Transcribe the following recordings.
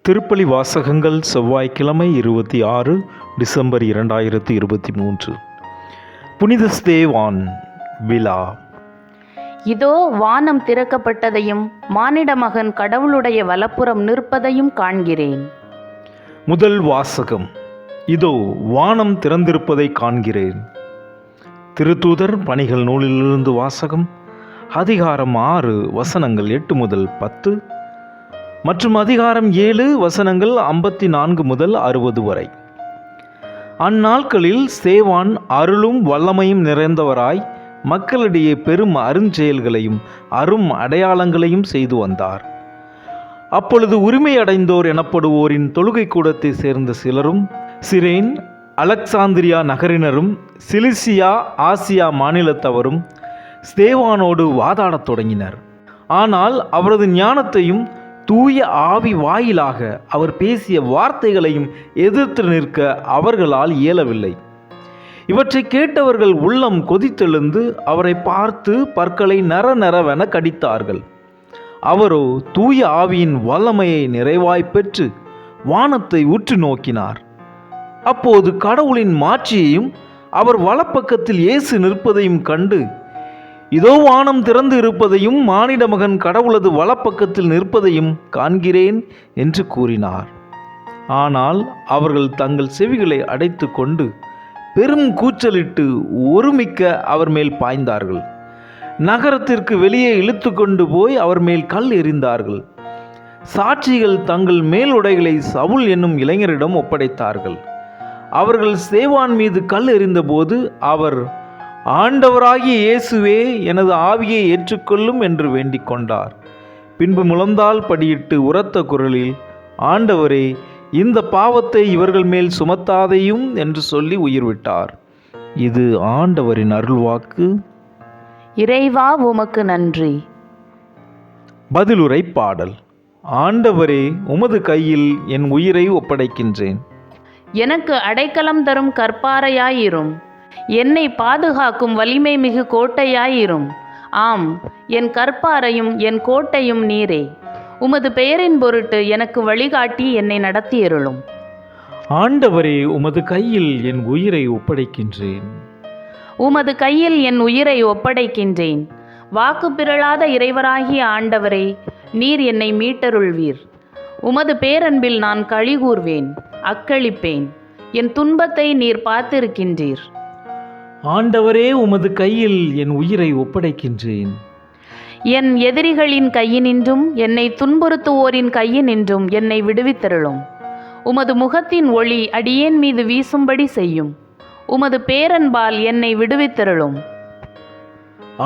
திருப்பலி வாசகங்கள் செவ்வாய்க்கிழமை 26 டிசம்பர் 2023. புனித ஸ்தேவான் விழா. இதோ வானம் திறக்கப்பட்டதையும் மானிட மகன் கடவுளுடைய வலப்புறம் நிற்பதையும் காண்கிறேன். முதல் வாசகம். இதோ வானம் திறந்திருப்பதை காண்கிறேன். திருத்தூதர் பணிகள் நூலிலிருந்து வாசகம். அதிகாரம் 6 வசனங்கள் 8 முதல் 10 மற்றும் அதிகாரம் 7 வசனங்கள் 54 முதல் 60 வரை. அந்நாட்களில் ஸ்தேவான் அருளும் வல்லமையும் நிறைந்தவராய் மக்களிடையே பெரும் அருஞ்செயல்களையும் அரும் அடையாளங்களையும் செய்து வந்தார். அப்பொழுது உரிமை அடைந்தோர் எனப்படுவோரின் தொழுகை கூடத்தை சேர்ந்த சிலரும் சிரேன், அலெக்சாந்திரியா நகரினரும் சிலிசியா ஆசியா மாநிலத்தவரும் ஸ்தேவானோடு வாதாடத் தொடங்கினர். ஆனால் அவரது ஞானத்தையும் தூய ஆவி வாயிலாக அவர் பேசிய வார்த்தைகளையும் எதிர்த்து நிற்க அவர்களால் இயலவில்லை. இவற்றை கேட்டவர்கள் உள்ளம் கொதித்தெழுந்து அவரை பார்த்து பற்களை நரநரவென கடித்தார்கள். அவரோ தூய ஆவியின் வல்லமையை நிறைவாய் பெற்று வானத்தை உற்று நோக்கினார். அப்போது கடவுளின் மாட்சியையும் அவர் வலப்பக்கத்தில் இயேசு நிற்பதையும் கண்டு, இதோ வானம் திறந்து இருப்பதையும் மானிட மகன் கடவுளது வலப்பக்கத்தில் நிற்பதையும் காண்கிறேன் என்று கூறினார். ஆனால் அவர்கள் தங்கள் செவிகளை அடைத்து கொண்டு பெரும் கூச்சலிட்டு ஒருமிக்க அவர் மேல் பாய்ந்தார்கள். நகரத்திற்கு வெளியே இழுத்து கொண்டு போய் அவர் மேல் கல் எறிந்தார்கள். சாட்சிகள் தங்கள் மேலுடைகளை சவுல் என்னும் இளைஞரிடம் ஒப்படைத்தார்கள். அவர்கள் ஸ்தேவான் மீது கல் எறிந்தபோது அவர், ஆண்டவராகிய இயேசுவே, எனது ஆவியை ஏற்றுக்கொள்ளும் என்று வேண்டிக் கொண்டார். பின்பு முழந்தாள் படியிட்டு உரத்த குரலில், ஆண்டவரே, இந்த பாவத்தை இவர்கள் மேல் சுமத்தாதையும் என்று சொல்லி உயிர் விட்டார். இது ஆண்டவரின் அருள்வாக்கு. இறைவா, உமக்கு நன்றி. பதிலுரை பாடல். ஆண்டவரே, உமது கையில் என் உயிரை ஒப்படைக்கின்றேன். எனக்கு அடைக்கலம் தரும் கற்பாரையாயிரும், என்னை பாதுகாக்கும் வலிமை மிகு கோட்டையாயிரும். ஆம், என் கற்பாரையும் என் கோட்டையும் நீரே. உமது பெயரின் பொருட்டு எனக்கு வழிகாட்டி என்னை நடத்தியருளும். ஆண்டவரே, உமது கையில் என் உயிரை ஒப்படைக்கின்றேன். உமது கையில் என் உயிரை ஒப்படைக்கின்றேன். வாக்கு பிறழாத இறைவராகிய ஆண்டவரே, நீர் என்னை மீட்டருள்வீர். உமது பேரன்பில் நான் களிகூர்வேன், அக்களிப்பேன். என் துன்பத்தை நீர் பார்த்திருக்கின்றீர். ஆண்டவரே, உமது கையில் என் உயிரை ஒப்படைக்கின்றேன். என் எதிரிகளின் கையினின்றும் என்னை துன்புறுத்துவோரின் கையினின்றும் என்னை விடுவித்தருளும். உமது முகத்தின் ஒளி அடியேன் மீது வீசும்படி செய்யும். உமது பேரன்பால் என்னை விடுவித்தருளும்.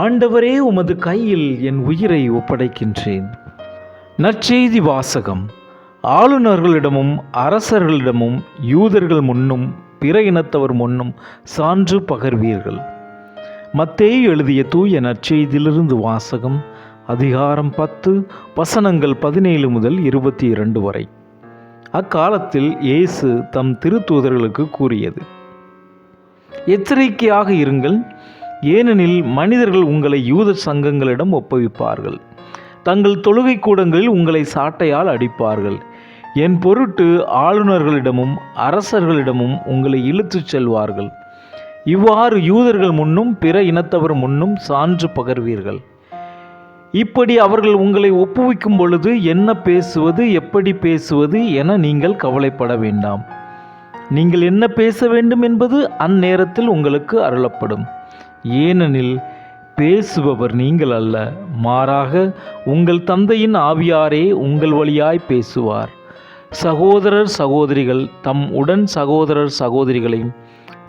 ஆண்டவரே, உமது கையில் என் உயிரை ஒப்படைக்கின்றேன். நற்செய்தி வாசகம். ஆளுநர்களிடமும் அரசர்களிடமும் யூதர்கள் முன்னும் பிற இனத்தவர் முன்னும் சான்று பகர்வீர்கள். மத்தேயு எழுதிய தூய நற்செய்தியிலிருந்து வாசகம். அதிகாரம் 10 வசனங்கள் 17 முதல் 22 வரை. அக்காலத்தில் இயேசு தம் திருத்தூதர்களுக்கு கூறியது, எச்சரிக்கையாக இருங்கள். ஏனெனில் மனிதர்கள் உங்களை யூத சங்கங்களிடம் ஒப்புவிப்பார்கள். தங்கள் தொழுகை கூடங்களில் உங்களை சாட்டையால் அடிப்பார்கள். என் பொருட்டு ஆளுநர்களிடமும் அரசர்களிடமும் உங்களை இழுத்துச் செல்வார்கள். இவ்வாறு யூதர்கள் முன்னும் பிற இனத்தவர் முன்னும் சான்று பகர்வீர்கள். இப்படி அவர்கள் உங்களை ஒப்புவிக்கும் பொழுது என்ன பேசுவது, எப்படி பேசுவது என நீங்கள் கவலைப்பட வேண்டாம். நீங்கள் என்ன பேச வேண்டும் என்பது அந்நேரத்தில் உங்களுக்கு அருளப்படும். ஏனெனில் பேசுபவர் நீங்கள் அல்ல, மாறாக உங்கள் தந்தையின் ஆவியாரே உங்கள் வழியாய் பேசுவார். சகோதரர் சகோதரிகள் தம் உடன் சகோதரர் சகோதரிகளையும்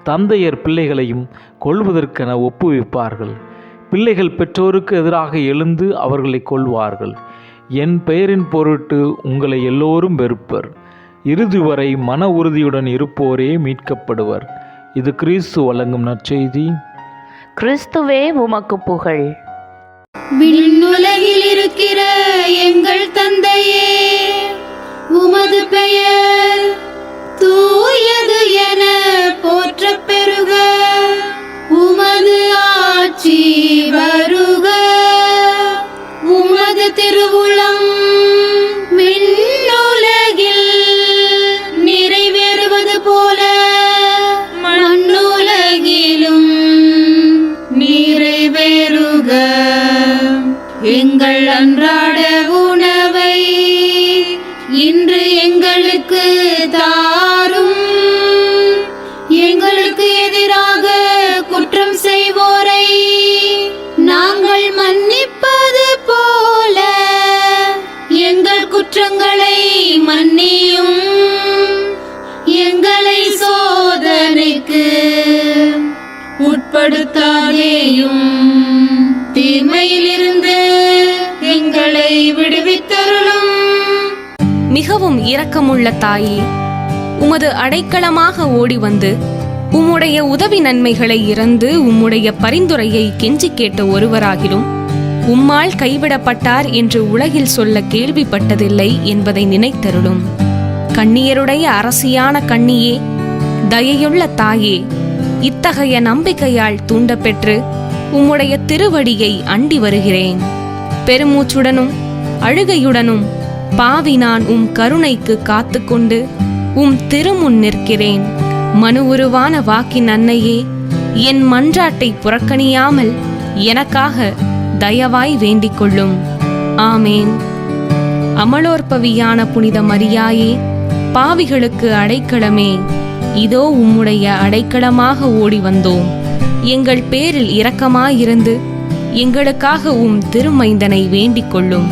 தந்தையர் பிள்ளைகளையும் கொல்வதற்கென ஒப்புவிப்பார்கள். பிள்ளைகள் பெற்றோருக்கு எதிராக எழுந்து அவர்களை கொல்வார்கள். என் பெயரின் பொருட்டு உங்களை எல்லோரும் வெறுப்பர். இறுதி வரை மன உறுதியுடன் இருப்போரே மீட்கப்படுவர். இது கிறிஸ்து வழங்கும் நற்செய்தி. கிறிஸ்துவே, உமக்கு புகழ். விண்ணுலகில் இருக்கிற எங்கள் தந்தையே, உமது பெயர் தூயது என போற்றப் பெறுக. உமது ஆட்சி வருக. உமது திருவுளம் விண்ணுலகில் தாரும். எங்களுக்கு எதிராக குற்றம் செய்வோரை நாங்கள் மன்னிப்பது போல எங்கள் குற்றங்களை மன்னியும். எங்களை சோதனைக்கு உட்படுத்தாதேயும், தீமையிலிருந்து எங்களை விடுவித்தருளும். மிகவும் இரக்கமுள்ள தாயே, உமது அடைக்கலமாக ஓடி வந்து உம்முடைய உதவி நன்மைகளை இறந்து உம்முடைய பரிந்துரையை கெஞ்சி கேட்ட ஒருவராகிலும் உம்மால் கைவிடப்பட்டார் என்று உலகில் சொல்ல கேள்விப்பட்டதில்லை என்பதை நினைத்தருளும். கண்ணியருடைய அரசியான கண்ணியே, தயையுள்ள தாயே, இத்தகைய நம்பிக்கையால் தூண்டப்பெற்று உம்முடைய திருவடியை அண்டி வருகிறேன். பெருமூச்சுடனும் அழுகையுடனும் பாவி நான் உம் கருணைக்கு காத்துக்கொண்டு உம் திருமுன் நிற்கிறேன். மனு உருவான வாக்கின் அன்னையே, என் மன்றாட்டை புறக்கணியாமல் எனக்காக தயவாய் வேண்டிக் கொள்ளும். ஆமேன். அமலோற்பவியான புனித மரியாயே, பாவிகளுக்கு அடைக்கலமே, இதோ உம்முடைய அடைக்கலமாக ஓடி வந்தோம். எங்கள் பேரில் இரக்கமாயிருந்து எங்களுக்காக உம் திருமைந்தனை வேண்டிக் கொள்ளும்.